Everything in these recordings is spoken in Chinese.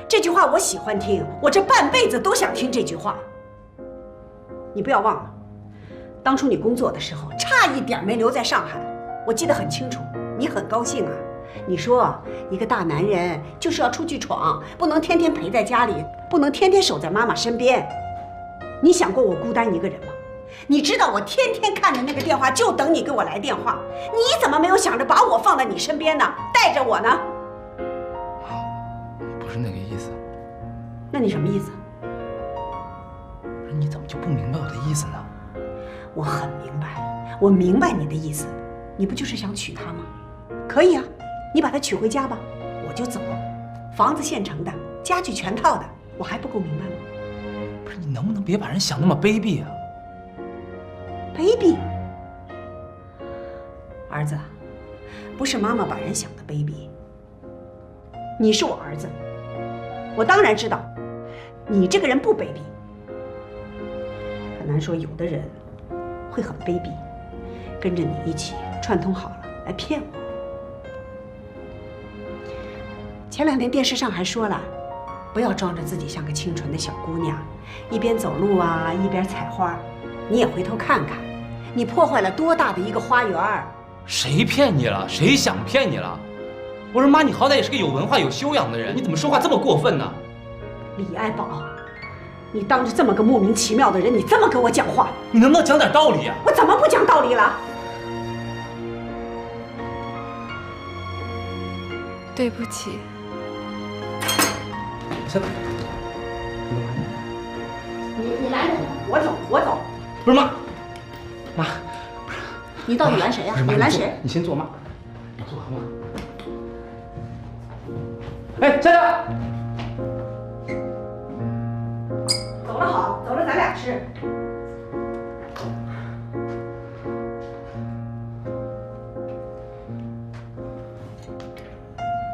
这句话我喜欢听，我这半辈子都想听这句话。你不要忘了，当初你工作的时候，差一点没留在上海，我记得很清楚。你很高兴啊，你说一个大男人就是要出去闯，不能天天陪在家里，不能天天守在妈妈身边。你想过我孤单一个人吗？你知道我天天看着那个电话，就等你给我来电话。你怎么没有想着把我放在你身边呢？带着我呢？不是那个意思。那你什么意思？不是你怎么就不明白我的意思呢？我很明白，我明白你的意思。你不就是想娶她吗？可以啊，你把她娶回家吧，我就走。房子现成的，家具全套的，我还不够明白吗？不是你能不能别把人想那么卑鄙啊？卑鄙，儿子，不是妈妈把人想的卑鄙。你是我儿子，我当然知道，你这个人不卑鄙。很难说有的人会很卑鄙，跟着你一起串通好了来骗我。前2天电视上还说了，不要装着自己像个清纯的小姑娘，一边走路啊一边采花。你也回头看看，你破坏了多大的一个花园！谁骗你了？谁想骗你了？我说妈，你好歹也是个有文化、有修养的人，你怎么说话这么过分呢？李爱宝，你当着这么个莫名其妙的人，你这么跟我讲话，你能不能讲点道理啊？我怎么不讲道理了？对不起。下来。你拦着我走，我走。不是妈，妈，不是。你到底拦谁呀？你拦谁？你先坐，妈。你坐，好吗？哎，夏夏。走了好，走了咱俩吃。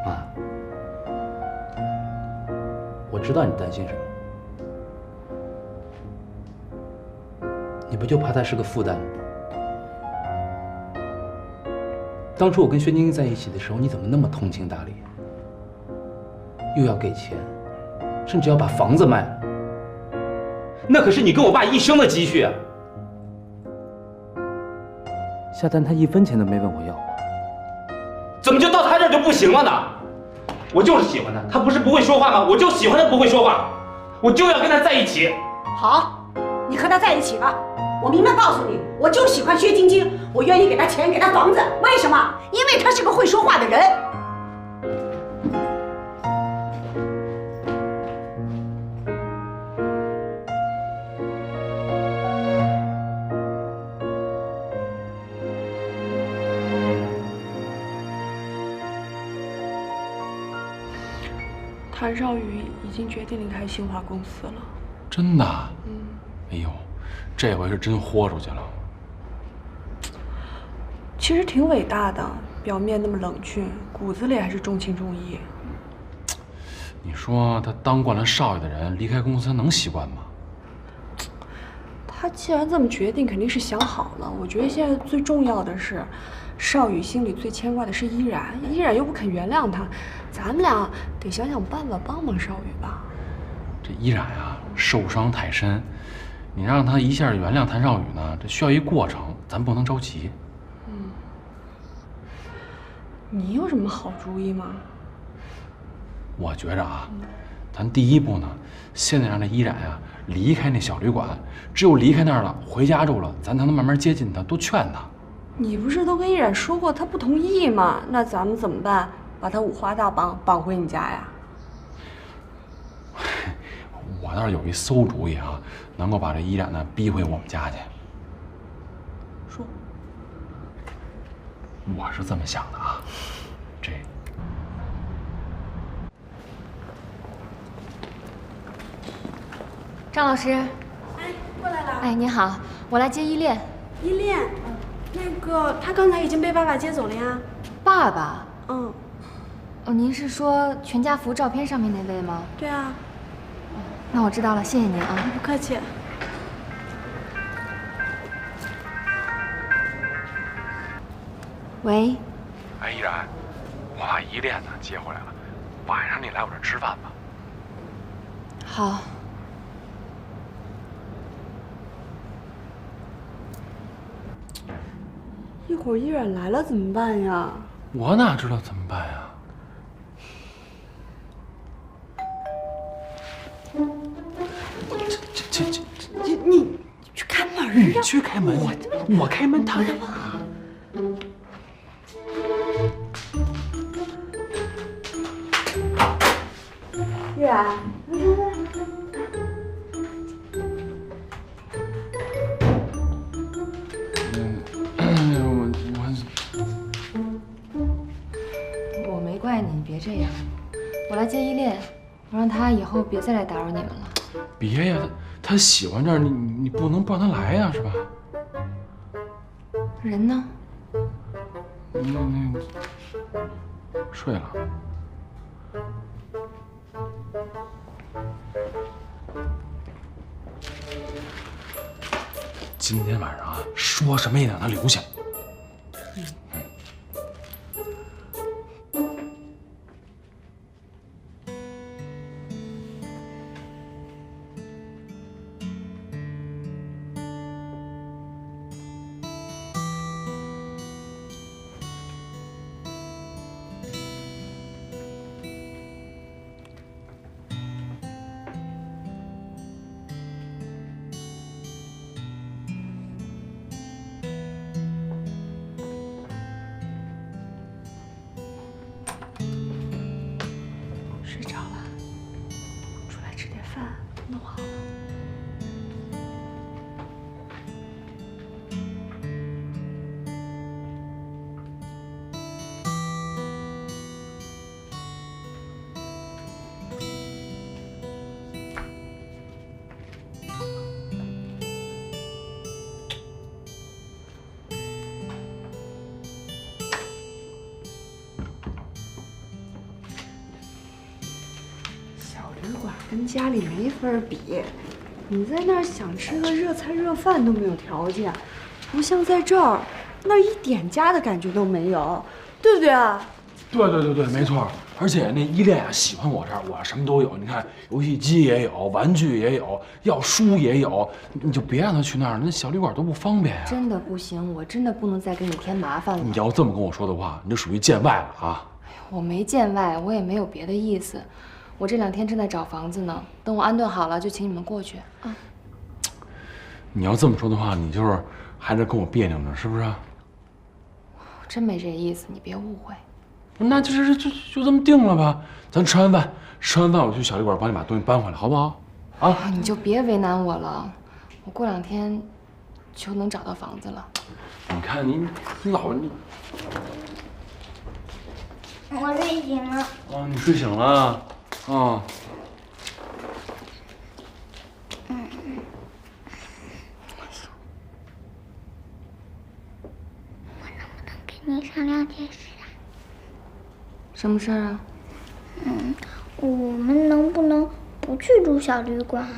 妈，我知道你担心什么。你不就怕他是个负担吗？当初我跟薛晶晶在一起的时候，你怎么那么通情达理？又要给钱，甚至要把房子卖了。那可是你跟我爸一生的积蓄啊！夏丹他1分钱都没问我要过，怎么就到他这儿就不行了呢？我就是喜欢他，他不是不会说话吗？我就喜欢他不会说话，我就要跟他在一起。好，你和他在一起吧。我明白告诉你，我就喜欢薛晶晶，我愿意给他钱，给他房子。为什么？因为他是个会说话的人。谭少宇已经决定离开新华公司了。真的？哎呦，这回是真豁出去了。其实挺伟大的，表面那么冷峻，骨子里还是重情重义。你说他当惯了少爷的人，离开公司能习惯吗？他既然这么决定，肯定是想好了。我觉得现在最重要的是，少宇心里最牵挂的是依然，依然又不肯原谅他，咱们俩得想想办法帮帮少宇吧。这依然啊，受伤太深，你让他一下原谅谭少宇呢，这需要一过程，咱不能着急。你有什么好主意吗？我觉着啊，咱第一步呢，现在让这依然啊离开那小旅馆，只有离开那儿了，回家住了，咱才能慢慢接近他，多劝他。你不是都跟依然说过他不同意吗？那咱们怎么办？把他五花大绑回你家呀？我倒是有一馊主意啊，能够把这依然呢逼回我们家去。说。我是这么想的啊，这。张老师，哎，过来了。哎，你好，我来接依恋。依恋，那个他刚才已经被爸爸接走了呀。爸爸？嗯。哦，您是说全家福照片上面那位吗？对啊。那我知道了，谢谢您啊。不客气。喂。哎，依然，我把依恋呢接回来了，晚上你来我这吃饭吧。好。一会儿依然来了怎么办呀？我哪知道怎么办呀？你去开门你呀！去开门，我开门，他。依然，我没怪你，你别这样。我来接依恋，我让他以后别再来打扰你们了。别呀，他喜欢这儿，你不能不让他来呀，是吧？人呢？睡了。今天晚上啊，说什么也得让他留下。睡着了，出来吃点饭，弄好了。小旅馆跟家里没法比，你在那儿想吃个热菜热饭都没有条件，不像在这儿，那儿一点家的感觉都没有，对不对啊？对，没错。而且那依恋啊，喜欢我这儿，我什么都有。你看，游戏机也有，玩具也有，要书也有。你就别让他去那儿了，那小旅馆多不方便呀。真的不行，我真的不能再给你添麻烦了。你要这么跟我说的话，你就属于见外了啊！我没见外，我也没有别的意思。我这2天正在找房子呢，等我安顿好了就请你们过去啊。你要这么说的话，你就是还是跟我别扭呢，是不是？我真没这意思，你别误会。那就这么定了吧。咱吃完饭我去小旅馆帮你把东西搬回来，好不好？啊，你就别为难我了，我过2天就能找到房子了。你看你老你我睡醒了。啊，你睡醒了啊？跟你商量件事啊。什么事儿啊？我们能不能不去住小旅馆啊？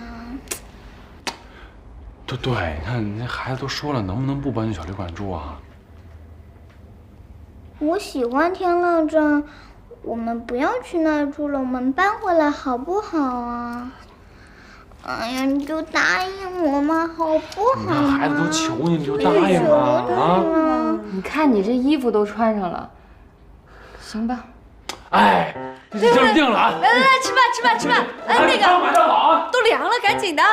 对，你看你那孩子都说了，能不能不搬去小旅馆住啊？我喜欢天乐镇，我们不要去那儿住了，我们搬回来好不好啊？哎呀，你就答应我嘛，好不好？你看孩子都求你，你就答应吧啊！你看你这衣服都穿上了，行吧？哎，这就是定了啊！来，吃饭！哎，那个马上好啊！都凉了，赶紧的。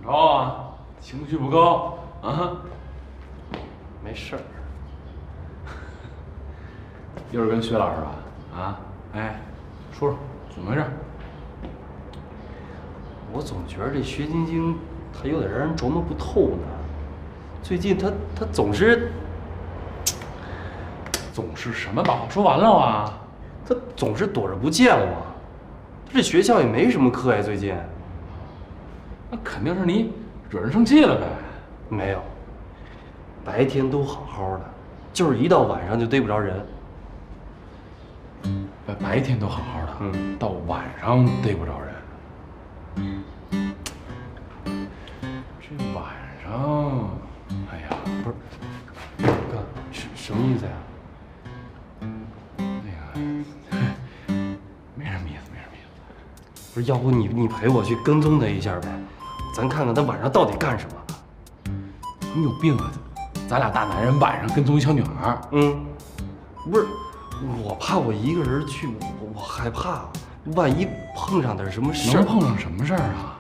么着啊？情绪不高啊？没事儿。又是跟薛老师吧？啊？哎，说说怎么回事？我总觉得这薛晶晶她有点让人琢磨不透呢。最近她总是什么？把话说完了啊？她总是躲着不见我。她这学校也没什么课呀，最近。那肯定是你惹人生气了呗？没有，白天都好好的，就是一到晚上就逮不着人。白天都好好的，到晚上逮不着人。这晚上，哎呀，不是，哥，什么意思呀？那个，没什么意思，没什么意思。不是，要不你陪我去跟踪他一下呗，咱看看他晚上到底干什么。你有病啊！咱俩大男人晚上跟踪一小女孩，不是，我怕我一个人去，我害怕，万一碰上点什么事儿。能碰上什么事儿啊？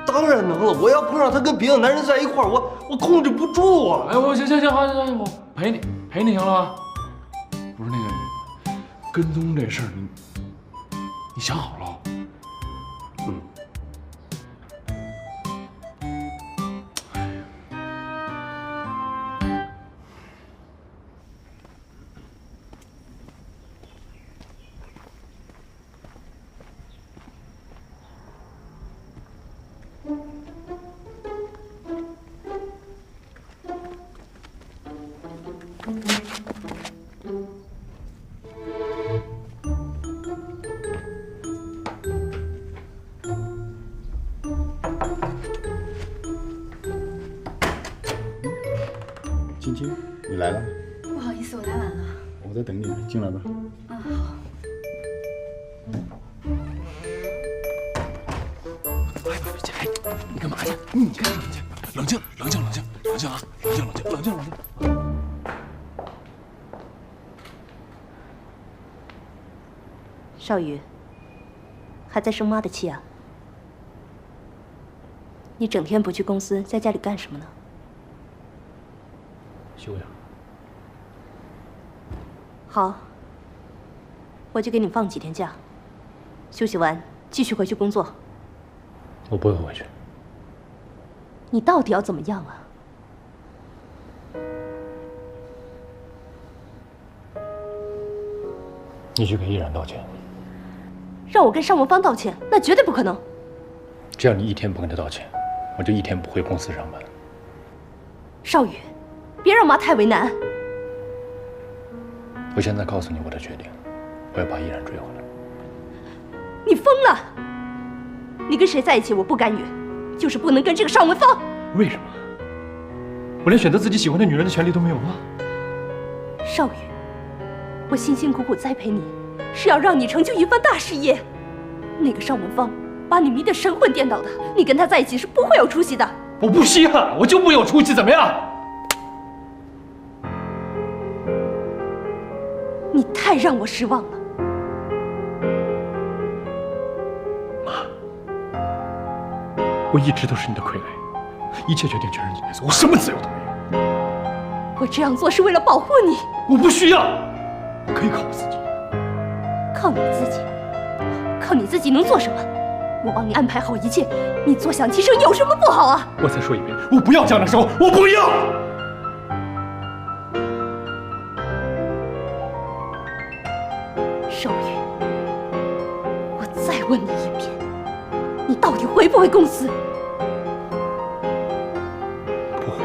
当然能了，我要碰上他跟别的男人在一块儿，我控制不住啊！哎，我行，好，我陪你行了吧？不是那个跟踪这事儿，你想好了？晶晶，你来了。不好意思，我来晚了。我在等你，进来吧。你干嘛去？你干什么去？冷静啊！冷静！少宇，还在生妈的气啊？你整天不去公司，在家里干什么呢？休养。好，我就给你放几天假，休息完继续回去工作。我不会回去。你到底要怎么样啊？你去给依然道歉。让我跟尚文芳道歉，那绝对不可能。只要你一天不跟他道歉，我就一天不回公司上班。少宇，别让妈太为难。我现在告诉你我的决定，我要把依然追回来。你疯了！你跟谁在一起我不干预，就是不能跟这个尚文芳。为什么？我连选择自己喜欢的女人的权利都没有吗？少宇，我辛辛苦苦栽培你，是要让你成就一番大事业。那个尚文芳把你迷得神魂颠倒的，你跟他在一起是不会有出息的。我不稀罕，我就不有出息，怎么样？你太让我失望了。我一直都是你的傀儡，一切决定全是你的错，我什么自由都没有。我这样做是为了保护你。我不需要，我可以靠我自己。靠你自己？靠你自己能做什么？我帮你安排好一切，你坐享其成有什么不好啊？我再说一遍，我不要江南生活，我不要。少宇，我再问你一遍，你到底回不回公司？不回。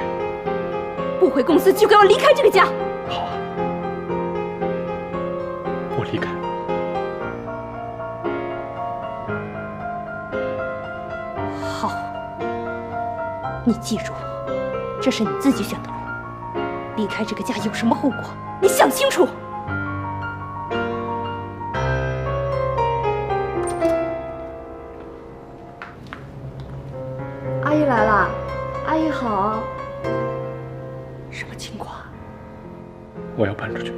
不回公司就给我离开这个家。好啊，我离开。好，你记住，这是你自己选的路。离开这个家有什么后果，你想清楚。阿姨来了，阿姨好。什么情况？我要搬出去。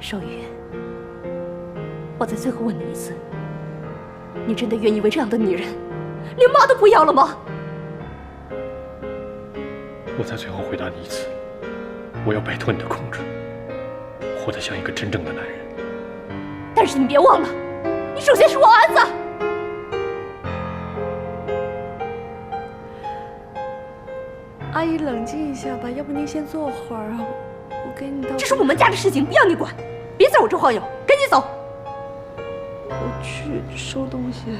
少宇，我再最后问你一次，你真的愿意为这样的女人连妈都不要了吗？我在最后回答你一次，我要摆脱你的控制，活得像一个真正的男人。但是你别忘了，你首先是我儿子。阿姨，冷静一下吧，要不您先坐会儿啊，我给你倒。这是我们家的事情，不要你管，别在我这晃悠，赶紧走。我去收东西。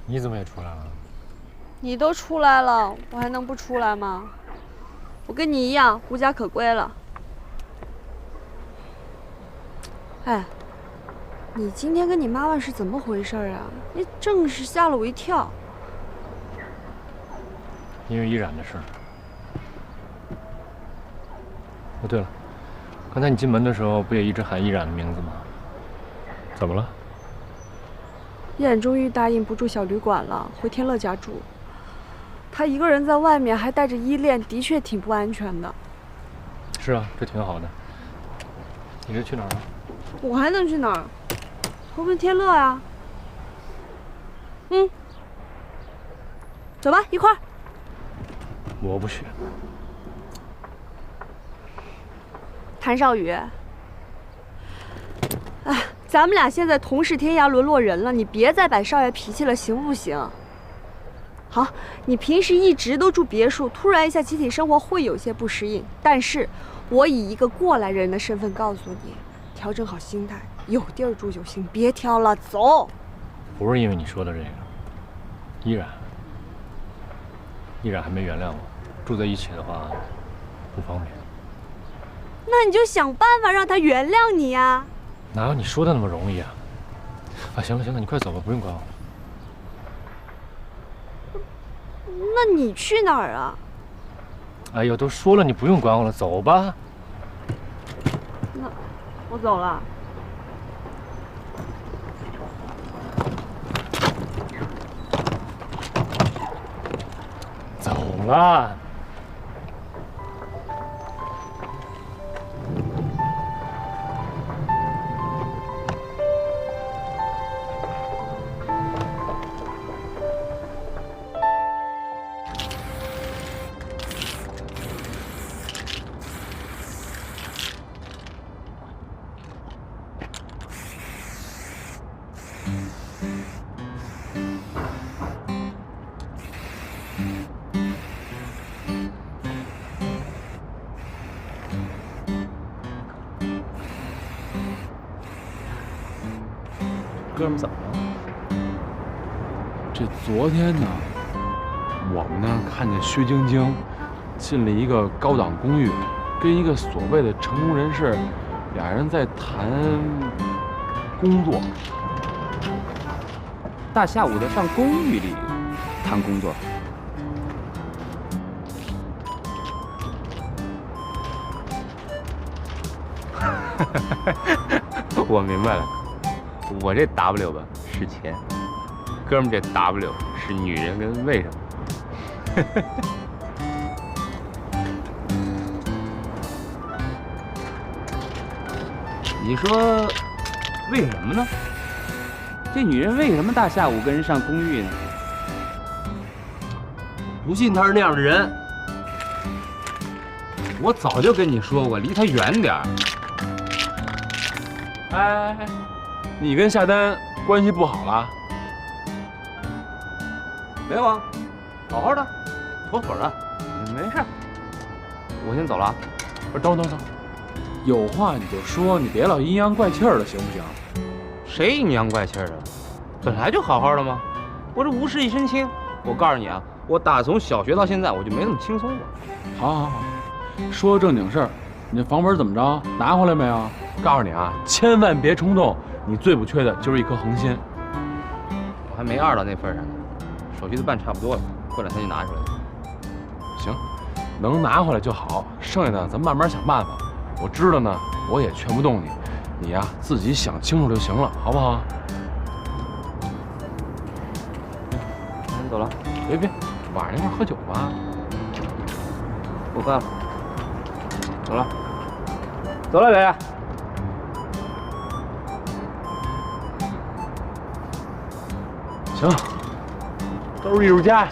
你怎么也出来了？你都出来了，我还能不出来吗？我跟你一样无家可归了。哎，你今天跟你妈妈是怎么回事啊？你正是吓了我一跳。因为依然的事儿。哦，对了，刚才你进门的时候不也一直喊依然的名字吗？怎么了？依然终于答应不住小旅馆了，回天乐家住。他一个人在外面还带着依恋，的确挺不安全的。是啊，这挺好的。你这去哪儿了？我还能去哪儿？回奔天乐啊。嗯，走吧，一块儿。我不去。谭少宇，哎，咱们俩现在同是天涯沦落人了，你别再摆少爷脾气了，行不行？好，你平时一直都住别墅，突然一下集体生活会有些不适应，但是我以一个过来人的身份告诉你，调整好心态，有地儿住就行，别挑了，走。不是因为你说的这个，依然还没原谅我，住在一起的话不方便。那你就想办法让他原谅你呀。哪有你说的那么容易啊？啊，行了，你快走吧，不用管我。那你去哪儿啊？哎呦，都说了你不用管我了，走吧。那我走了。走了。哥们怎么了？这昨天呢，我们呢看见薛晶晶进了一个高档公寓，跟一个所谓的成功人士，俩人在谈工作。大下午的上公寓里谈工作，我明白了，我这 W 吧是钱，哥们这 W 是女人跟为什么。你说为什么呢？这女人为什么大下午跟人上公寓呢？不信她是那样的人，我早就跟你说过，离她远点儿。哎，你跟夏丹关系不好了？没有啊，好好的，妥妥的，没事。我先走了啊。不是，等，有话你就说，你别老阴阳怪气儿的，行不行？谁阴阳怪气儿的？本来就好好的吗？我这无事一身轻。我告诉你啊，我打从小学到现在，我就没那么轻松过。好，说正经事儿，你这房本怎么着？拿回来没有？告诉你啊，千万别冲动，你最不缺的就是一颗恒心。我还没二到那份上呢，手续都办差不多了，过两天就拿出来了。行，能拿回来就好，剩下的咱慢慢想办法。我知道呢，我也劝不动你，你呀自己想清楚就行了，好不好？那你走了。别，晚上一块喝酒吧。不喝了，走了，走了，磊。行，都是艺术家。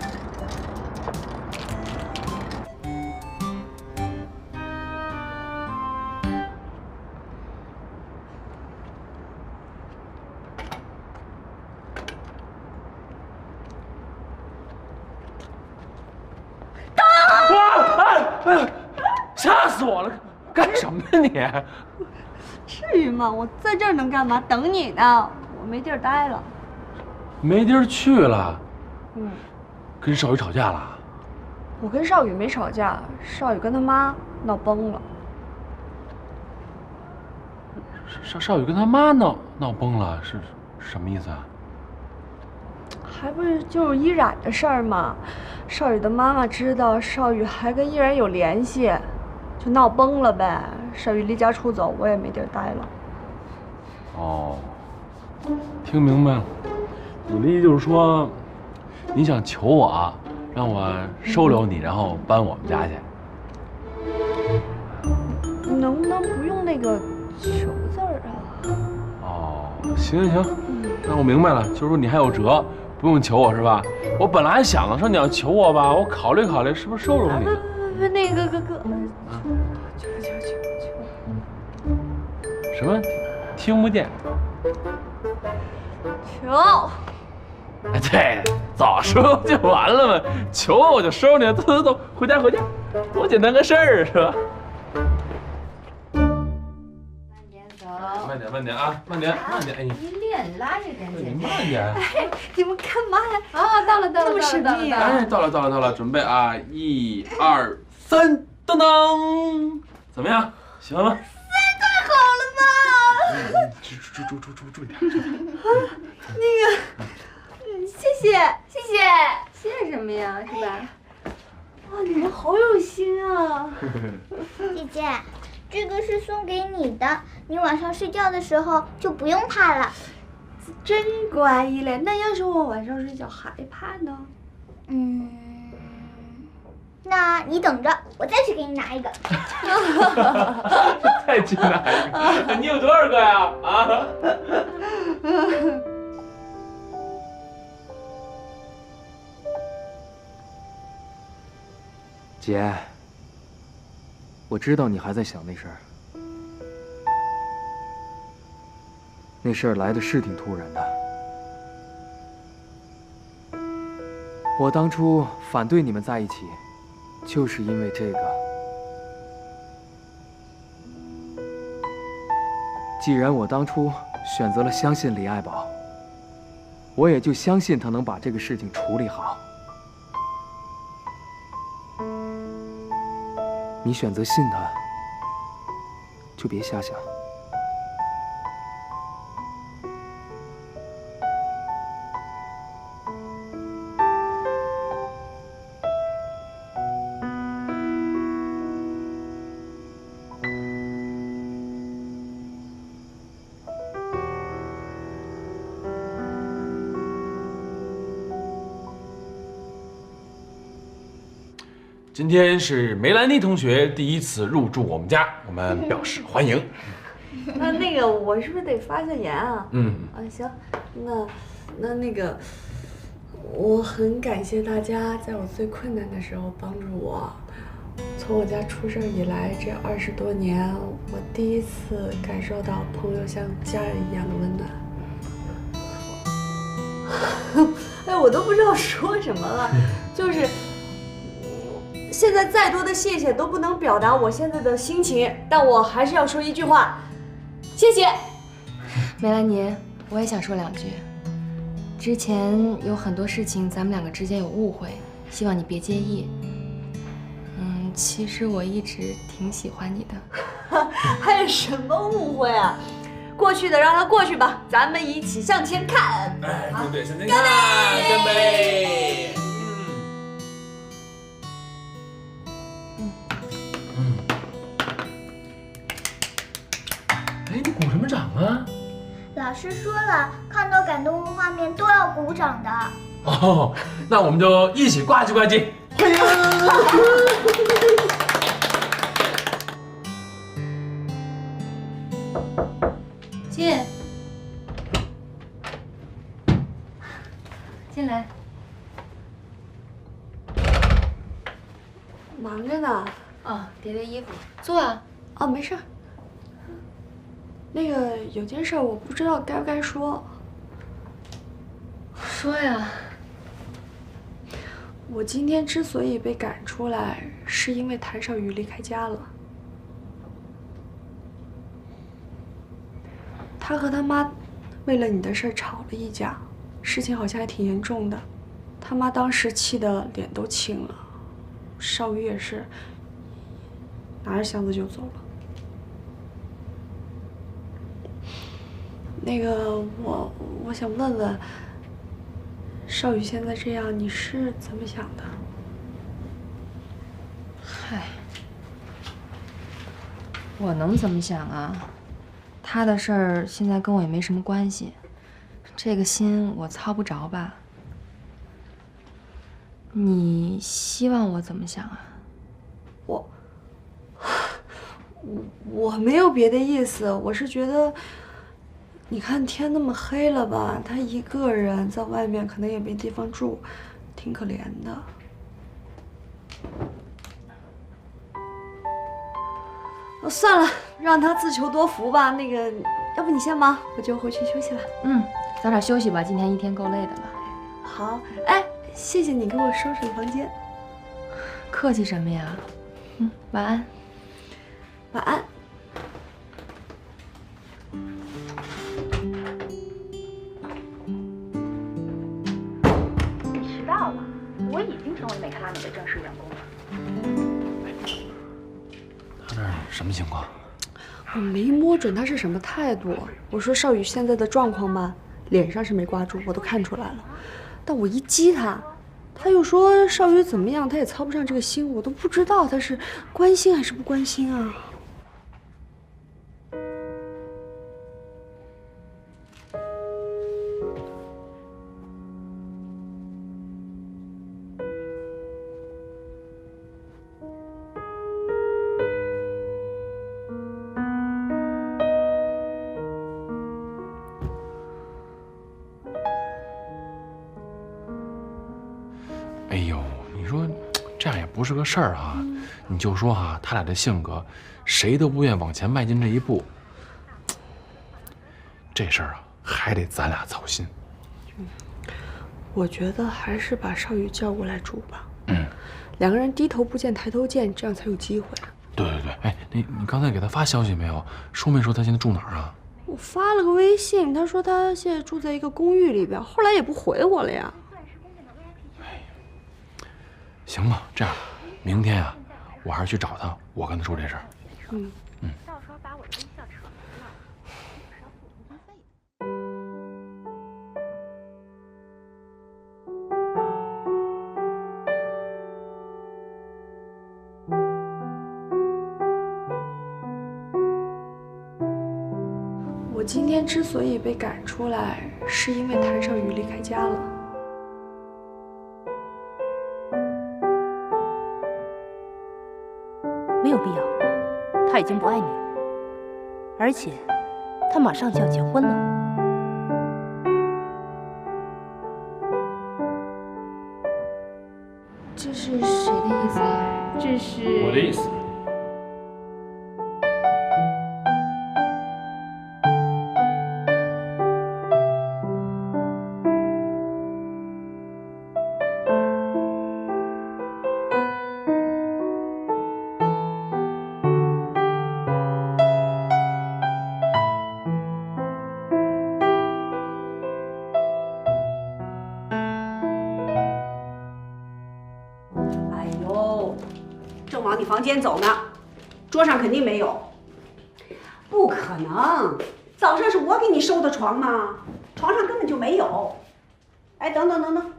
吓死我了！干什么呀你？至于吗？我在这儿能干嘛？等你呢，我没地儿待了。没地儿去了。嗯，跟少宇吵架了？我跟少宇没吵架，少宇跟他妈闹崩了。少宇跟他妈闹崩了，是什么意思啊？还不是就是依然的事儿吗？少宇的妈妈知道少宇还跟依然有联系，就闹崩了呗。少宇离家出走，我也没地儿待了。哦，听明白了。你的意思就是说，你想求我，让我收留你，然后搬我们家去？能不能不用那个“求”字儿啊？哦，行，那我明白了，就是说你还有辙，不用求我是吧？我本来还想了，说你要求我吧，我考虑考虑，是不是收留你？不，那个哥，求。什么？听不见？求。哎，对，早说不就完了吗？求我就收你，走，回家，多简单个事儿是吧？慢点啊，慢点！哎，你脸拉着点你慢点！哎，你们干嘛呀？啊，到了，这么神秘啊！哎，到了，准备啊，1、2、3，噔噔，怎么样？喜欢吗？太好了吧！注意点。那个，谢谢什么呀？是吧？哇，你们好有心啊！姐姐，这个是送给你的，你晚上睡觉的时候就不用怕了。真乖依莲，那要是我晚上睡觉害怕呢？那你等着，我再去给你拿一个。再去拿一个？你有多少个呀？啊？姐，我知道你还在想那事儿，那事儿来的是挺突然的。我当初反对你们在一起，就是因为这个。既然我当初选择了相信李爱宝，我也就相信他能把这个事情处理好。你选择信他，就别瞎想。今天是梅兰妮同学第一次入住我们家，我们表示欢迎。那个，我是不是得发下言啊？行，那个，我很感谢大家在我最困难的时候帮助我。从我家出事以来这20多年，我第一次感受到朋友像家人一样的温暖。哎，我都不知道说什么了，就是。现在再多的谢谢都不能表达我现在的心情，但我还是要说一句话，谢谢。梅兰妮，我也想说2句。之前有很多事情咱们2个之间有误会，希望你别介意。其实我一直挺喜欢你的。还有什么误会啊？过去的让它过去吧，咱们一起向前看。哎，对，向前看，干杯！哎，你鼓什么掌啊？老师说了，看到感动的画面都要鼓掌的。哦，那我们就一起呱唧呱唧。哎呀！进来。忙着呢。哦，叠叠衣服，坐啊。哦，没事儿。那个有件事我不知道该不该说。说呀。我今天之所以被赶出来，是因为谭少宇离开家了。他和他妈为了你的事儿吵了一架，事情好像还挺严重的。他妈当时气得脸都青了，少宇也是拿着箱子就走了。那个我想问问，少宇现在这样，你是怎么想的？嗨，我能怎么想啊？他的事儿现在跟我也没什么关系，这个心我操不着吧？你希望我怎么想啊？我没有别的意思，我是觉得，你看天那么黑了吧，他一个人在外面可能也没地方住，挺可怜的。算了，让他自求多福吧。那个，要不你先忙，我就回去休息了。嗯，早点休息吧，今天一天够累的了。好，哎，谢谢你给我收拾了房间。客气什么呀？晚安。晚安。你迟到了，我已经成为美克拉美的正式员工了。他这什么情况？我没摸准他是什么态度。我说少宇现在的状况吧，脸上是没挂住，我都看出来了。但我一激他，他又说少宇怎么样，他也操不上这个心，我都不知道他是关心还是不关心啊。哎呦，你说这样也不是个事儿啊！你就说哈，他俩的性格，谁都不愿往前迈进这一步。这事儿啊，还得咱俩操心。我觉得还是把少宇叫过来住吧。两个人低头不见抬头见，这样才有机会。对对对，哎，你刚才给他发消息没有？说没说他现在住哪儿啊？我发了个微信，他说他现在住在一个公寓里边，后来也不回我了呀。行吧，这样，明天啊，我还是去找他，我跟他说这事儿。到时候把我的微笑扯没了，我是要付工资费的。我今天之所以被赶出来，是因为谭少宇离开家了。没有必要，他已经不爱你了，而且他马上就要结婚了。这是谁的意思啊？这是我的意思。哎呦，正往你房间走呢，桌上肯定没有。不可能，早上是我给你收的床嘛，床上根本就没有。哎，等等等等，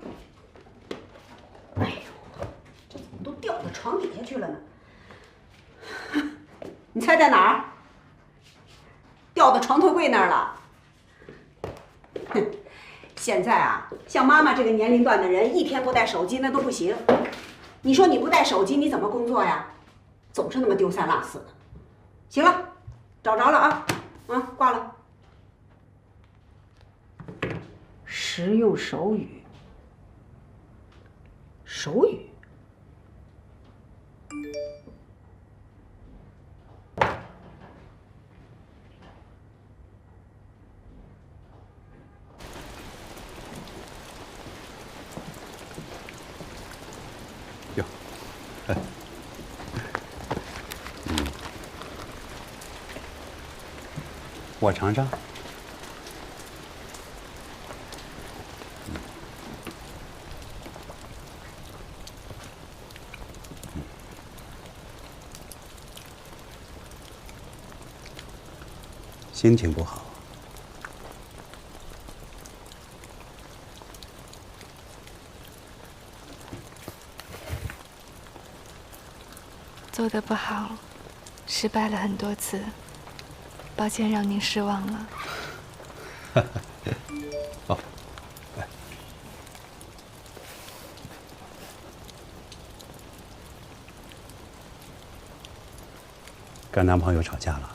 哎呦，这怎么都掉到床底下去了呢？你猜在哪儿？掉到床头柜那儿了。哼，现在啊，像妈妈这个年龄段的人，一天不带手机那都不行。你说你不带手机，你怎么工作呀？总是那么丢三落四的。行了，找着了啊，挂了。实用手语，手语。哟，我尝尝。心情不好。做得不好，失败了很多次，抱歉让您失望了。哦，来，跟男朋友吵架了？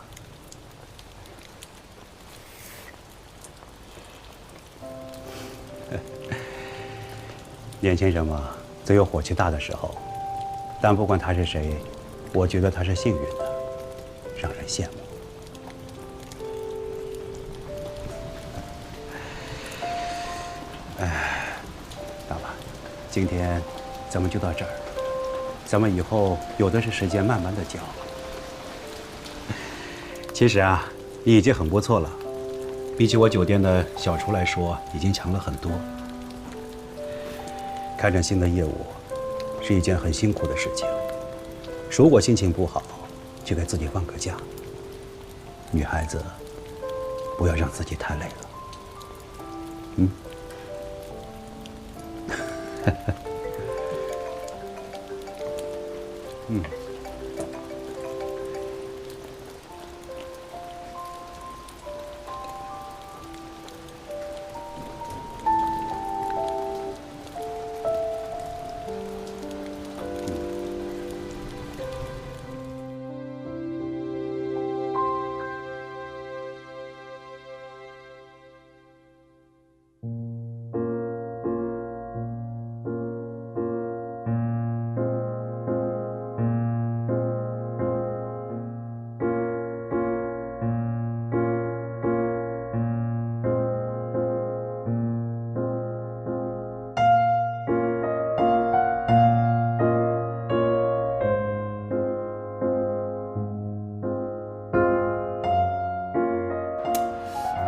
年轻人嘛，总有火气大的时候。但不管他是谁，我觉得他是幸运的，让人羡慕。哎，爸爸，今天咱们就到这儿，咱们以后有的是时间慢慢的教。其实啊，你已经很不错了，比起我酒店的小厨来说，已经强了很多。开展新的业务是一件很辛苦的事情，如果心情不好，就给自己放个假。女孩子不要让自己太累了。嗯。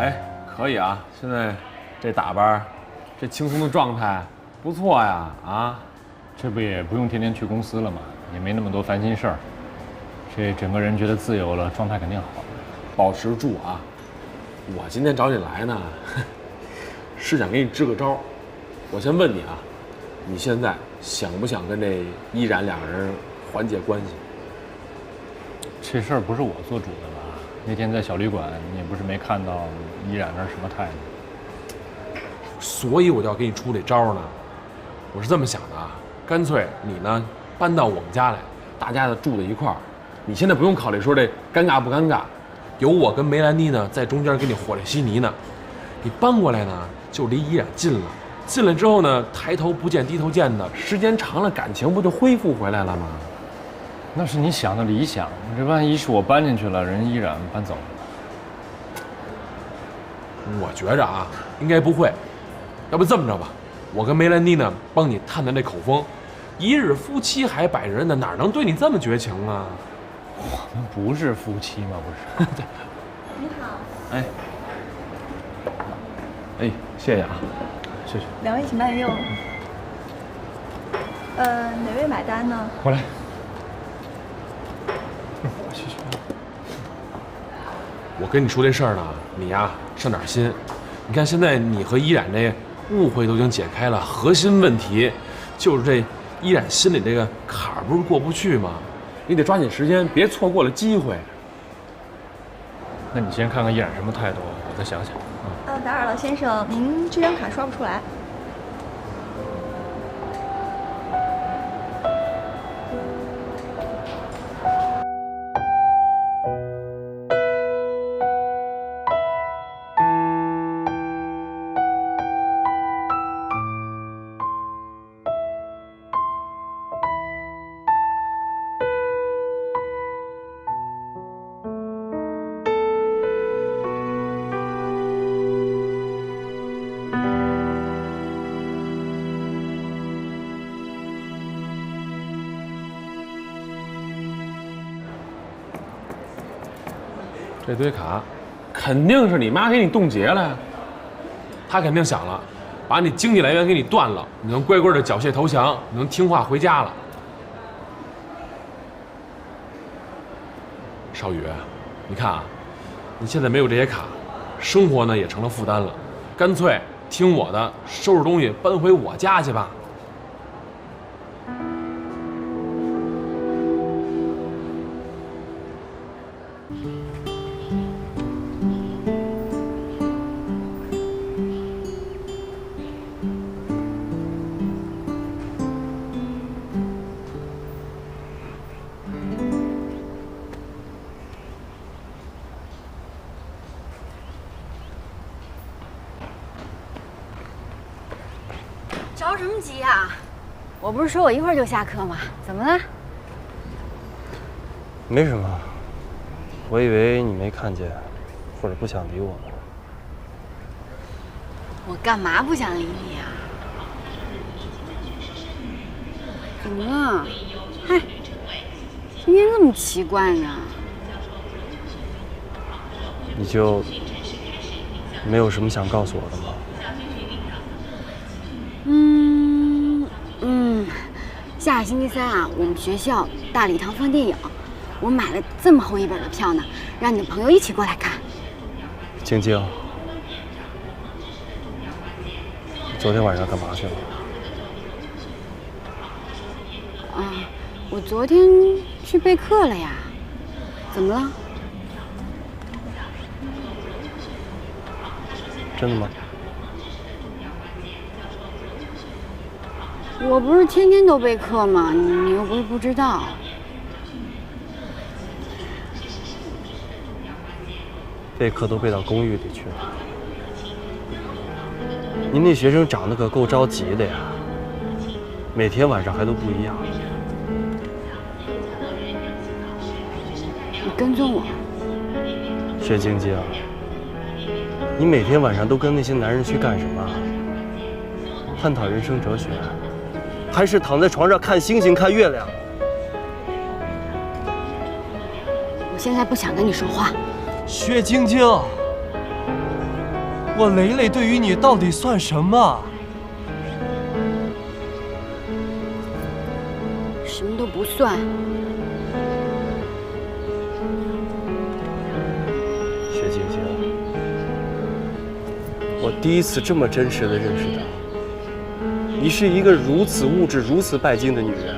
哎，可以啊，现在这打扮，这轻松的状态不错呀啊！这不也不用天天去公司了吗？也没那么多烦心事儿，这整个人觉得自由了，状态肯定好。保持住啊！我今天找你来呢，是想给你支个招。我先问你啊，你现在想不想跟这依然两个人缓解关系？这事儿不是我做主的吧？那天在小旅馆，你也不是没看到依然那是什么态度。所以我就要给你出这招呢。我是这么想的啊，干脆你呢搬到我们家来，大家呢住在一块儿。你现在不用考虑说这尴尬不尴尬，有我跟梅兰妮呢在中间给你和这稀泥呢。你搬过来呢，就离依然近了。进来之后呢，抬头不见低头见的，时间长了，感情不就恢复回来了吗？那是你想的理想，这万一是我搬进去了，人依然搬走了。我觉着啊，应该不会。要不这么着吧，我跟梅兰妮呢帮你探探这口风。一日夫妻还百日恩的，哪能对你这么绝情啊？我们不是夫妻吗？不是。你好。哎，哎，谢谢啊，谢谢。两位请慢用。哪位买单呢？过来。谢谢。我跟你说这事儿呢，你呀上点心。你看现在你和依然这误会都已经解开了，核心问题就是这依然心里这个坎儿不是过不去吗？你得抓紧时间，别错过了机会。那你先看看依然什么态度，我再想想。打扰了，先生，您这张卡刷不出来。这堆卡，肯定是你妈给你冻结了呀。她肯定想了，把你经济来源给你断了，你能乖乖的缴械投降，你能听话回家了。少宇，你看啊，你现在没有这些卡，生活呢也成了负担了，干脆听我的，收拾东西搬回我家去吧。着什么急呀？我不是说我一会儿就下课吗？怎么了？没什么，我以为你没看见，或者不想理我了。我干嘛不想理你呀？怎么了？嗨，今天这么奇怪呢？你就没有什么想告诉我的吗？下个星期三啊，我们学校大礼堂放电影，我买了这么厚一本的票呢，让你的朋友一起过来看。晶晶，昨天晚上干嘛去了？我昨天去备课了呀。怎么了？真的吗？我不是天天都备课吗？你又不是不知道。备课都备到公寓里去了。您那学生长得可够着急的呀，每天晚上还都不一样。你跟踪我？薛晶晶，你每天晚上都跟那些男人去干什么？探讨人生哲学？还是躺在床上看星星看月亮？我现在不想跟你说话。薛晶晶，我蕾蕾对于你到底算什么？什么都不算。薛晶晶，我第一次这么真实的认识到。你是一个如此物质、如此拜金的女人，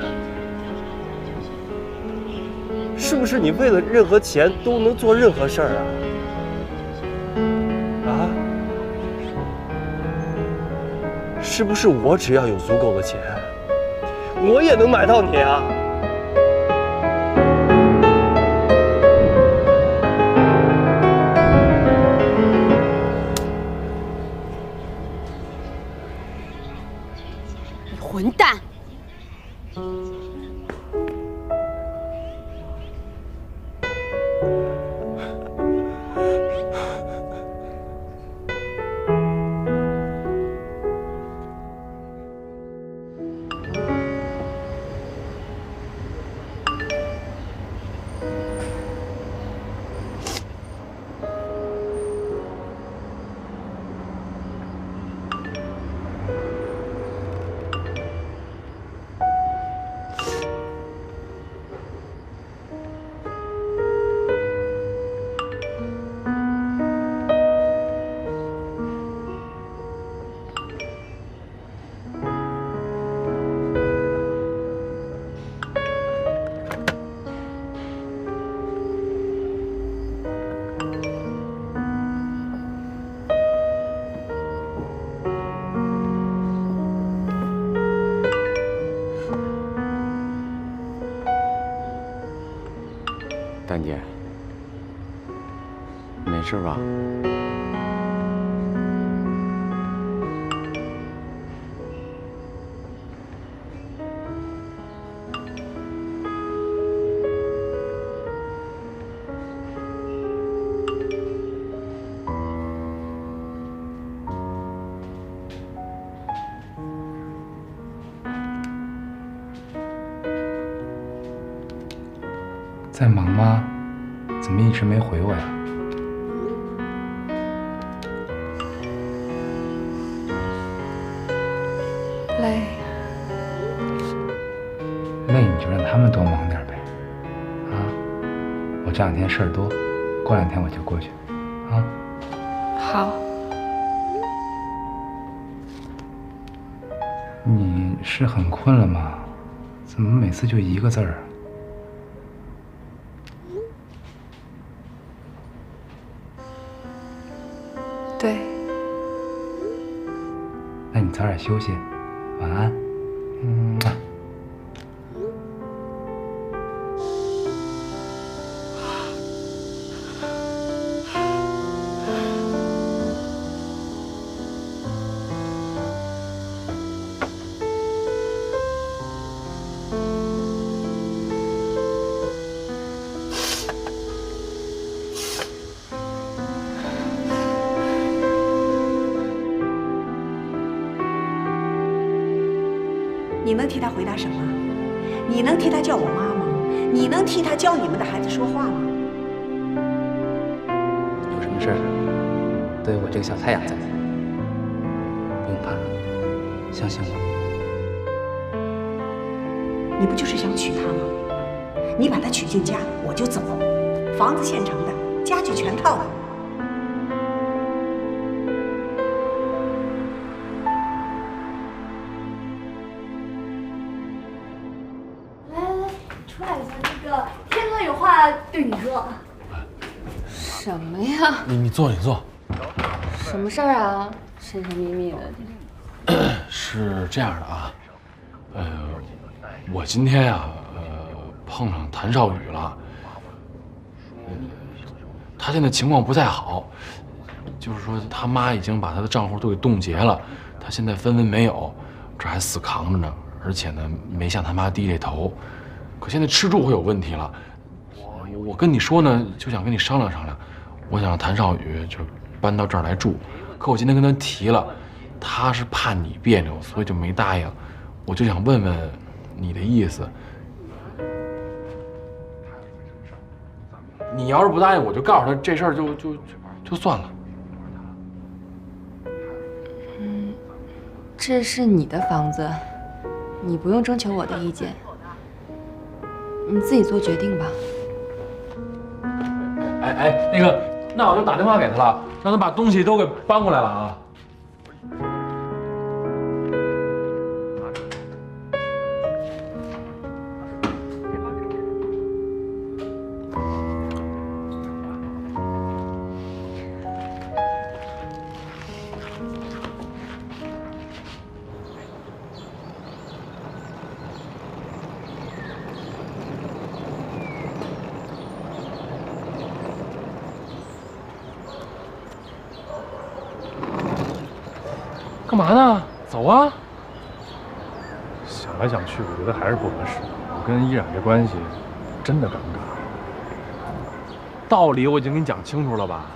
是不是？你为了任何钱都能做任何事儿啊？是不是我只要有足够的钱，我也能买到你啊？混蛋！丹姐，没事吧？在忙吗？怎么一直没回我呀？累。累你就让他们多忙点呗。啊，我这两天事儿多，过2天我就过去。啊。好。你是很困了吗？怎么每次就一个字儿啊？对。那你早点休息，晚安。你能替他回答什么？你能替他叫我妈吗？你能替他教你们的孩子说话吗？有什么事都有我这个小太阳在，不用怕，相信我。你不就是想娶她吗？你把她娶进家，我就走，房子现成的，家具全套的。对你说，什么呀？你坐，你坐。什么事儿啊？神神秘秘的。是这样的啊，我今天呀，碰上谭少宇了。他现在情况不太好，就是说他妈已经把他的账户都给冻结了，他现在分文没有，这还死扛着呢，而且呢没向他妈低这头。可现在吃住会有问题了。我跟你说呢，就想跟你商量商量，我想让谭少宇就搬到这儿来住，可我今天跟他提了，他是怕你别扭，所以就没答应。我就想问问你的意思，你要是不答应，我就告诉他这事儿就算了。这是你的房子，你不用征求我的意见，你自己做决定吧。那个，那我就打电话给他了，让他把东西都给搬过来了啊。干嘛呢？走啊！想来想去，我觉得还是不合适。我跟依然这关系真的尴尬。道理我已经跟你讲清楚了吧？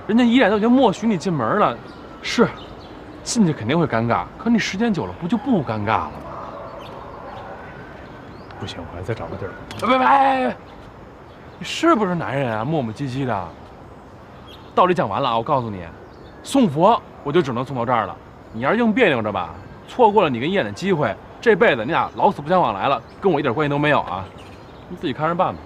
人家依然都已经默许你进门了，是，进去肯定会尴尬，可你时间久了不就不尴尬了吗？不行，我还再找个地儿。别！你是不是男人啊？磨磨唧唧的。道理讲完了啊，我告诉你，送佛我就只能送到这儿了。你要是硬别扭着吧，错过了你跟依然的机会，这辈子你俩老死不相往来了，跟我一点关系都没有啊！你自己看着办吧。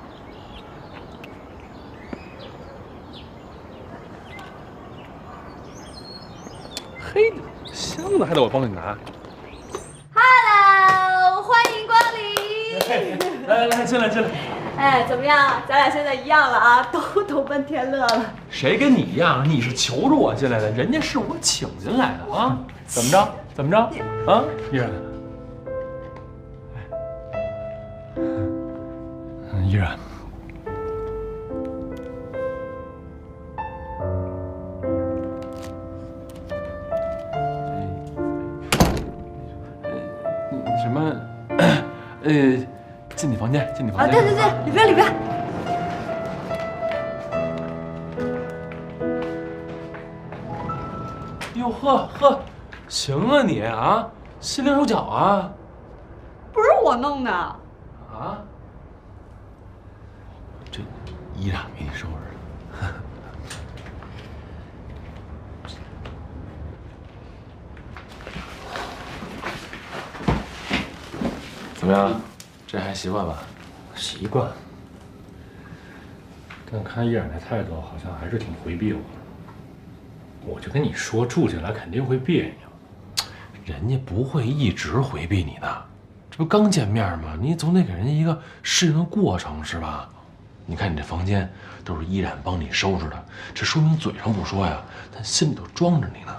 嘿，箱子还得我帮你拿。Hello， 欢迎光临。来，进来。哎，怎么样？咱俩现在一样了啊，都投奔天乐了。谁跟你一样？你是求着我进来的，人家是我请进来的啊！怎么着？啊，依然，依然，进你房间，进你房啊，间。对对对，里边里边。哟呵，行啊你啊，心灵手巧啊。不是我弄的。啊？这依然给你收拾的。怎么样？这还习惯吧？习惯。但看依然的态度，好像还是挺回避我的。我就跟你说，住进来肯定会别扭。人家不会一直回避你的，这不刚见面吗？你总得给人家一个适应的过程，是吧？你看你这房间都是依然帮你收拾的，这说明嘴上不说呀，但心里头装着你呢。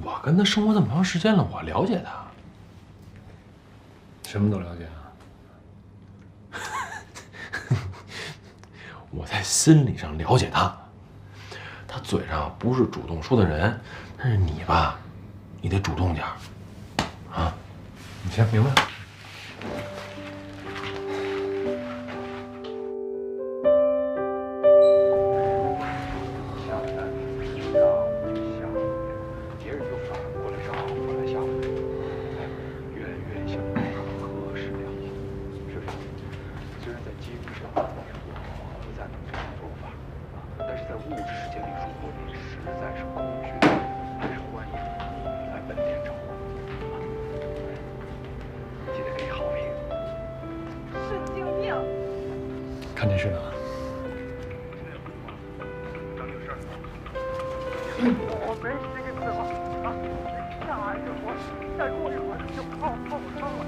我跟他生活这么长时间了，我了解他。什么都了解啊？我在心理上了解他，他嘴上不是主动说的人，但是你吧，你得主动点啊。你先明白。看电视呢。我没这个计划啊，下完就说，再过一会儿就泡汤了。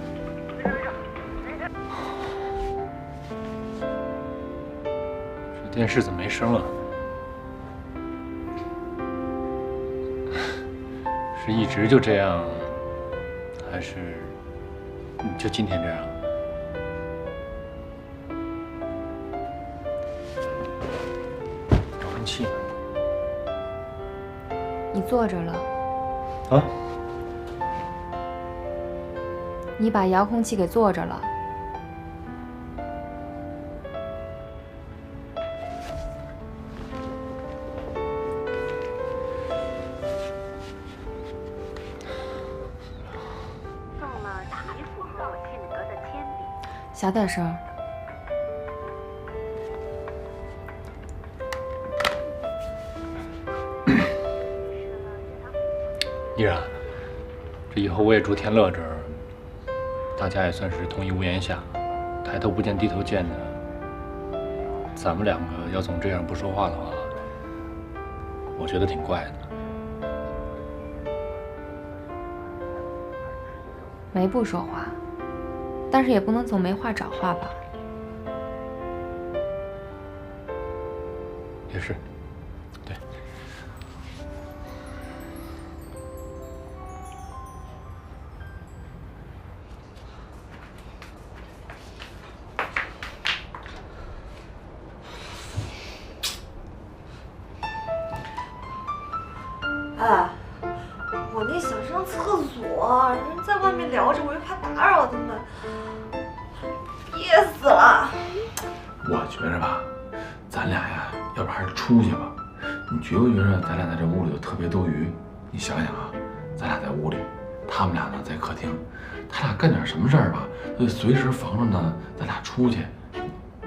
这电视怎么没声了？是一直就这样，还是就今天这样？遥控器呢？你坐着了。啊？你把遥控器给坐着了。送了齐符合我性格的铅笔。小点声。依然，这以后我也住天乐这儿，大家也算是同一屋檐下，抬头不见低头见的。咱们两个要总这样不说话的话，我觉得挺怪的。没不说话，但是也不能总没话找话吧。也是，对。哎，我那想上厕所，人在外面聊着，我又怕打扰他们，憋死了。我觉着吧，咱俩呀，要不还是出去吧。你觉不觉着咱俩在这屋里头特别多余？你想想啊，咱俩在屋里，他们俩呢在客厅，他俩干点什么事儿吧，就随时防着呢，咱俩出去。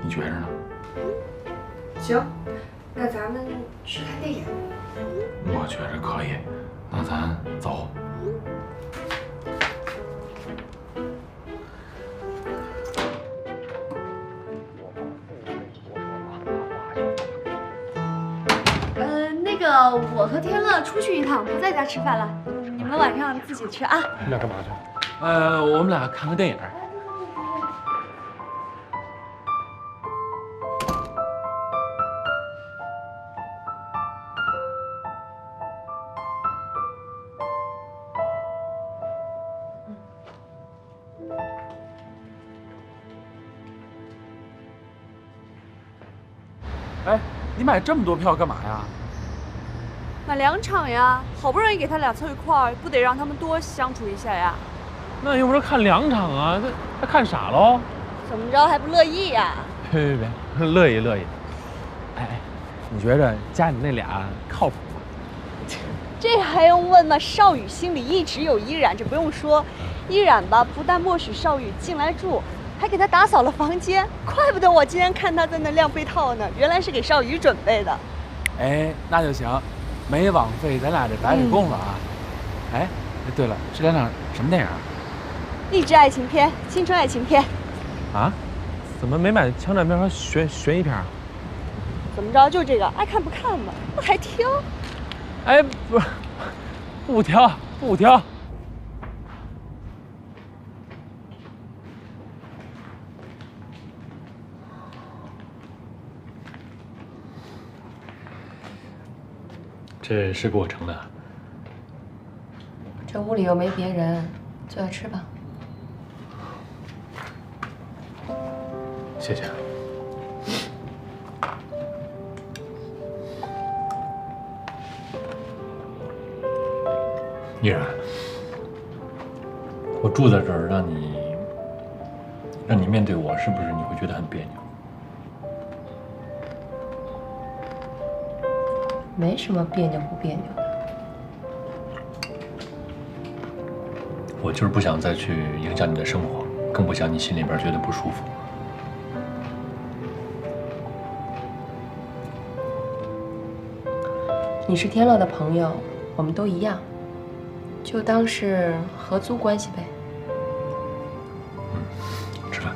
你觉着呢？行，那咱们去看电影。我觉着可以，那咱走。那个我和天乐出去一趟，不在家吃饭了，你们晚上自己去啊。你俩干嘛去？我们俩看个电影。哎，你买这么多票干嘛呀？买2场呀，好不容易给他俩凑一块儿，不得让他们多相处一下呀？那又不是看2场啊，那看傻喽？怎么着还不乐意呀？别，乐意。哎，你觉着家里那俩靠谱吗？这还用问吗？少宇心里一直有依然，这不用说。依然吧，不但默许少宇进来住，还给他打扫了房间。怪不得我今天看他在那晾被套呢，原来是给少宇准备的。哎，那就行，没枉费咱俩这白费功夫啊。哎，对了，这2场什么电影？励志爱情片，青春爱情片。啊？怎么没买枪战片和悬疑片？怎么着？就这个，爱看不看吧，那还挑？哎，不挑。这是给我盛的。这屋里又没别人，就要吃吧。谢谢。依然，我住在这儿，让你面对我，是不是你会觉得很别扭？没什么别扭不别扭的。我就是不想再去影响你的生活，更不想你心里边觉得不舒服。你是天乐的朋友，我们都一样，就当是合租关系呗。吃饭。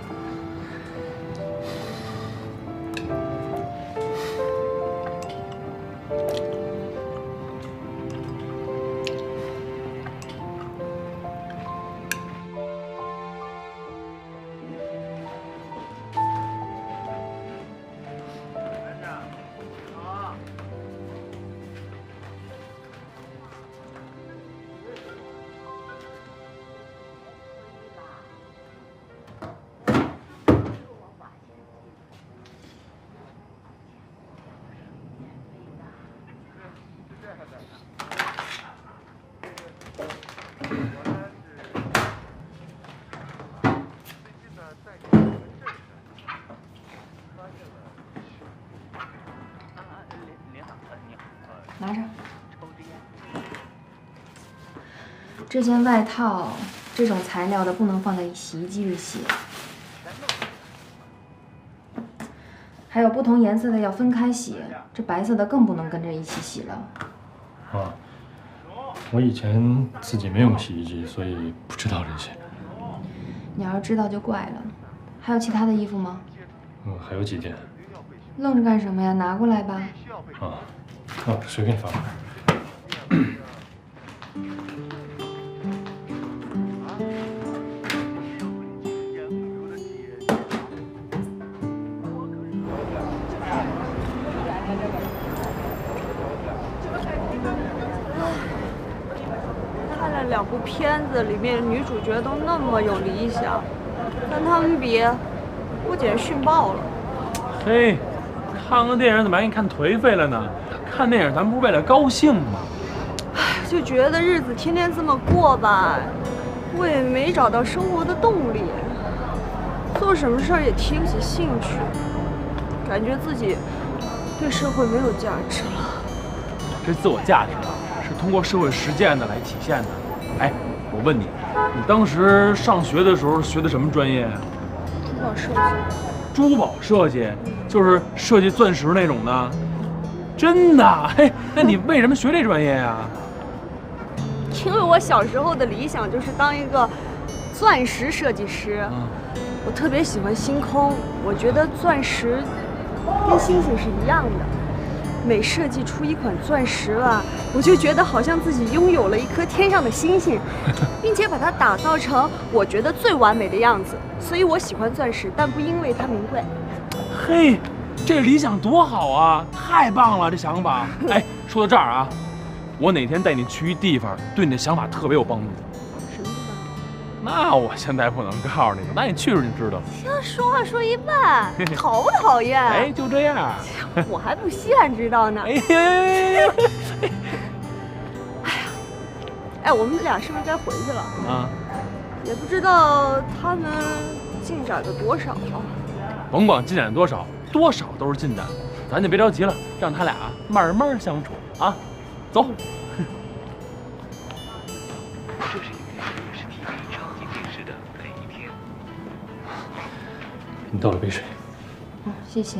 拿着。这件外套，这种材料的不能放在洗衣机里洗，还有不同颜色的要分开洗，这白色的更不能跟着一起洗了。啊，我以前自己没用洗衣机，所以不知道这些。你要是知道就怪了。还有其他的衣服吗？还有几件。愣着干什么呀？拿过来吧。随便放。看了2部片子，里面女主角都那么有理想，跟他们比，我简直逊爆了。嘿，看个电影怎么还给你看颓废了呢？看电影咱不是为了高兴吗？就觉得日子天天这么过吧，我也没找到生活的动力，做什么事儿也提不起兴趣，感觉自己对社会没有价值了。这自我价值啊，是通过社会实践的来体现的。哎，我问你，你当时上学的时候学的什么专业啊？珠宝设计。珠宝设计，就是设计钻石那种的。真的？嘿，那你为什么学这专业呀？因为我小时候的理想就是当一个钻石设计师。我特别喜欢星空，我觉得钻石跟星星是一样的。每设计出一款钻石了，我就觉得好像自己拥有了一颗天上的星星，并且把它打造成我觉得最完美的样子。所以我喜欢钻石，但不因为它名贵。嘿，这理想多好啊！太棒了，这想法。哎，说到这儿啊，我哪天带你去一地方，对你的想法特别有帮助。什么地方？那我现在不能告诉你了，那你去时候就知道。行，说话说一半，讨不讨厌？哎，就这样。我还不稀罕知道呢。哎呀，哎，我们俩是不是该回去了？啊，也不知道他们进展了多少啊。甭管进展多少，多少都是进展，咱就别着急了，让他俩慢慢相处啊。走。这是一个电视TV超级电视的每一天。你倒了杯水。谢谢。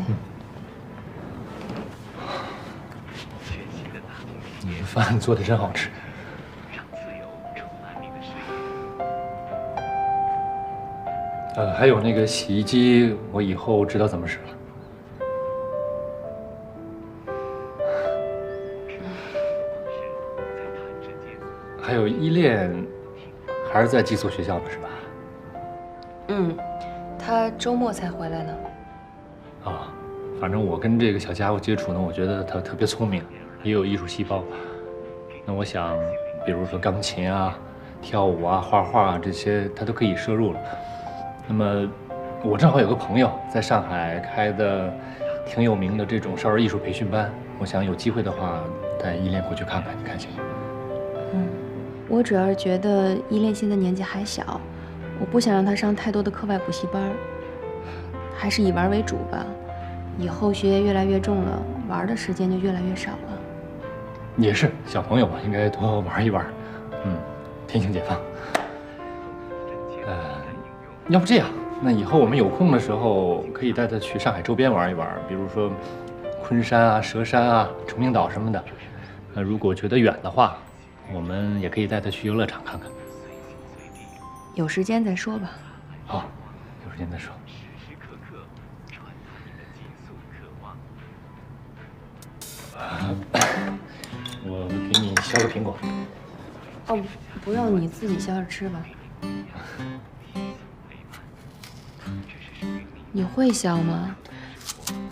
你的饭做的真好吃。还有那个洗衣机，我以后知道怎么使了。还有依恋，还是在寄宿学校呢，是吧？他周末才回来呢。啊，反正我跟这个小家伙接触呢，我觉得他特别聪明，也有艺术细胞。那我想，比如说钢琴啊、跳舞啊、画画啊这些，他都可以摄入了。那么，我正好有个朋友在上海开的挺有名的这种少儿艺术培训班，我想有机会的话带依恋过去看看，你看行吗？我主要是觉得依恋现在年纪还小，我不想让他上太多的课外补习班，还是以玩为主吧。以后学业越来越重了，玩的时间就越来越少了。也是，小朋友嘛，应该多玩一玩。天性解放。要不这样，那以后我们有空的时候可以带他去上海周边玩一玩，比如说昆山啊、佘山啊、崇明岛什么的。那如果觉得远的话，我们也可以带他去游乐场看看。有时间再说吧。好，有时间再说。我给你削个苹果。哦，不用，你自己削着吃吧。你会削吗？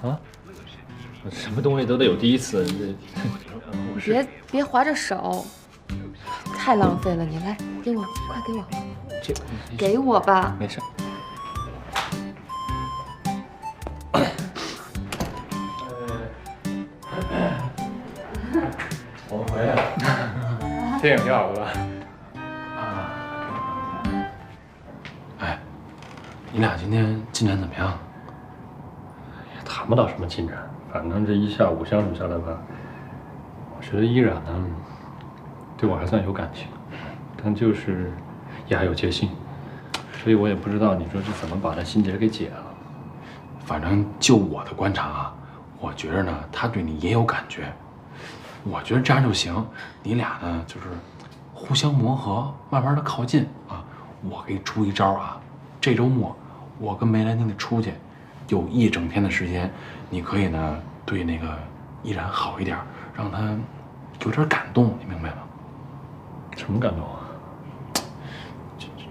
啊？什么东西都得有第一次，别划着手，太浪费了。你来，给我，快给我。给我吧。没事。我们回来了，电影挺好的吧？哎，你俩今天进展怎么样？也谈不到什么进展，反正这一下午相处下来吧，我觉得依然呢，对我还算有感情，但就是也还有戒心，所以我也不知道你说是怎么把他心结给解了。反正就我的观察啊，我觉着呢，他对你也有感觉。我觉得这样就行，你俩呢就是互相磨合，慢慢的靠近啊。我给你出一招啊，这周末我跟梅兰妮的出去，有一整天的时间，你可以呢对那个依然好一点，让他有点感动，你明白吗？什么感动啊？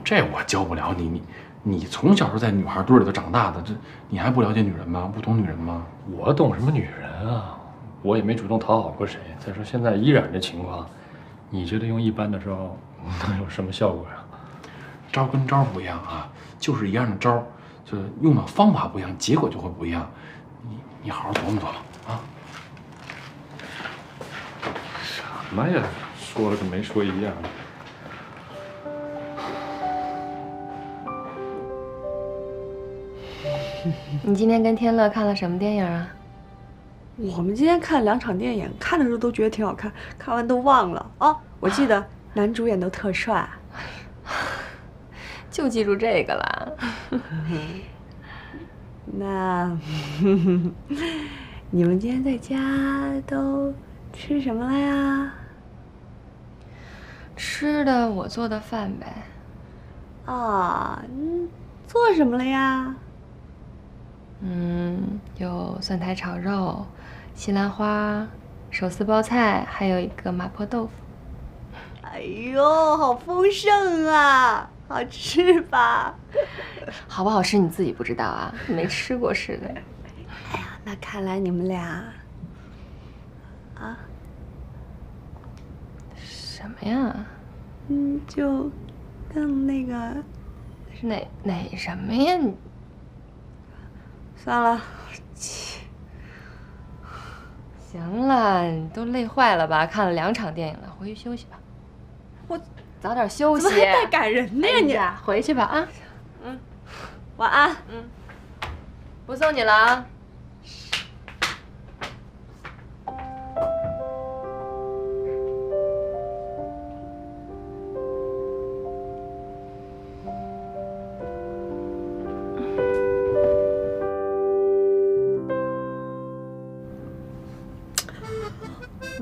这我教不了你，你从小是在女孩堆里头长大的，这你还不了解女人吗？不懂女人吗？我懂什么女人啊？我也没主动讨好过谁。再说现在依然这情况，你觉得用一般的招能有什么效果呀？招跟招不一样啊，就是一样的招，就用的方法不一样，结果就会不一样。你好好琢磨琢磨啊。什么呀？说了跟没说一样。你今天跟天乐看了什么电影啊？我们今天看了2场电影，看的时候都觉得挺好看，看完都忘了啊。我记得男主演都特帅，就记住这个了。那你们今天在家都吃什么了呀？吃的我做的饭呗。啊，做什么了呀？有酸苔炒肉、西兰花、手撕包菜，还有一个麻婆豆腐。哎呦，好丰盛啊！好吃吧？好不好吃你自己不知道啊？没吃过似的。哎呀，那看来你们俩啊，什么呀？就更那个哪什么呀？你算了。行了，你都累坏了吧？看了2场电影了，回去休息吧。我早点休息。怎么还带感人呢你？回去吧啊。晚安。不送你了啊。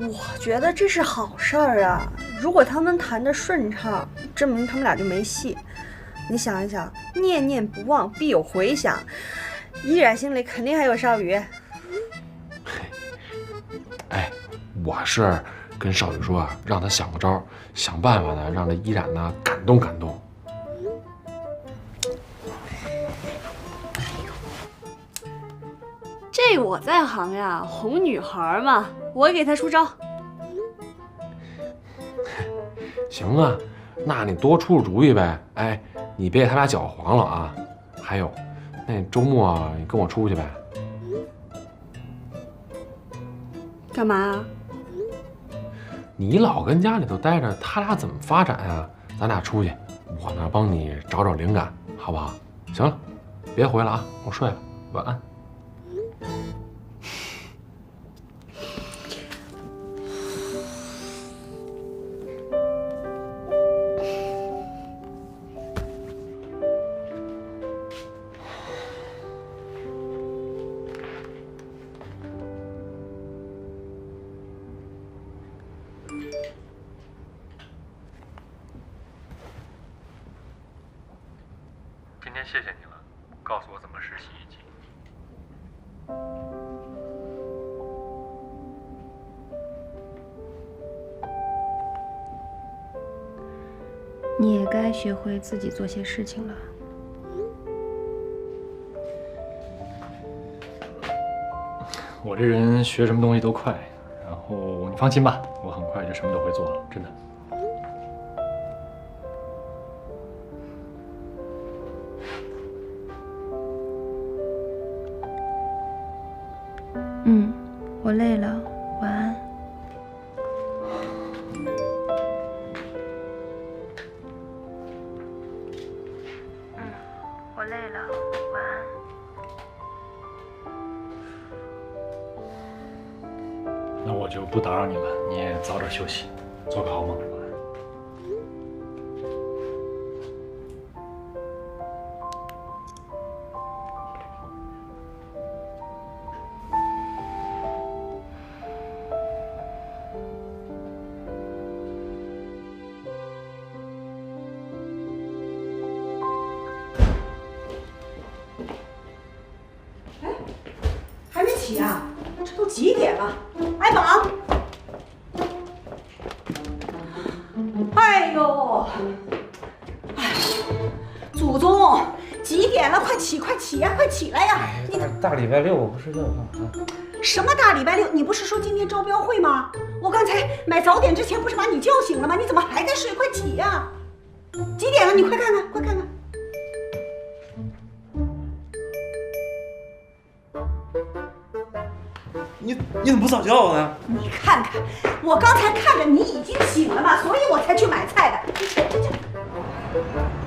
我觉得这是好事儿啊！如果他们谈得顺畅，证明他们俩就没戏。你想一想，念念不忘必有回响，依然心里肯定还有少宇。哎，我是跟少宇说啊，让他想个招，想办法呢，让这依然呢感动感动。这我在行呀，哄女孩嘛，我给他出招。行啊，那你多出出主意呗。哎，你别给他俩搅和黄了啊。还有，那周末你跟我出去呗。干嘛？你老跟家里头待着，他俩怎么发展啊？咱俩出去，我呢帮你找找灵感，好不好？行了，别回了啊，我睡了，晚安。今天谢谢你了，告诉我怎么使洗衣机。你也该学会自己做些事情了。我这人学什么东西都快，然后你放心吧，我很快就什么都会做了，真的。我累了，晚安。我累了，晚安。那我就不打扰你了，你也早点休息，做个好梦。还没起啊？这都几点了？哎，宝！哎呦！哎，祖宗，几点了？快起，快起呀！快起来呀！你大礼拜六我不睡觉干嘛？什么大礼拜六？你不是说今天招标会吗？我刚才买早点之前不是把你叫醒了吗？你怎么还在睡？快起呀！几点了？你快看看，快看看。你怎么不早叫我呢？你看看，我刚才看着你已经醒了嘛，所以我才去买菜的。你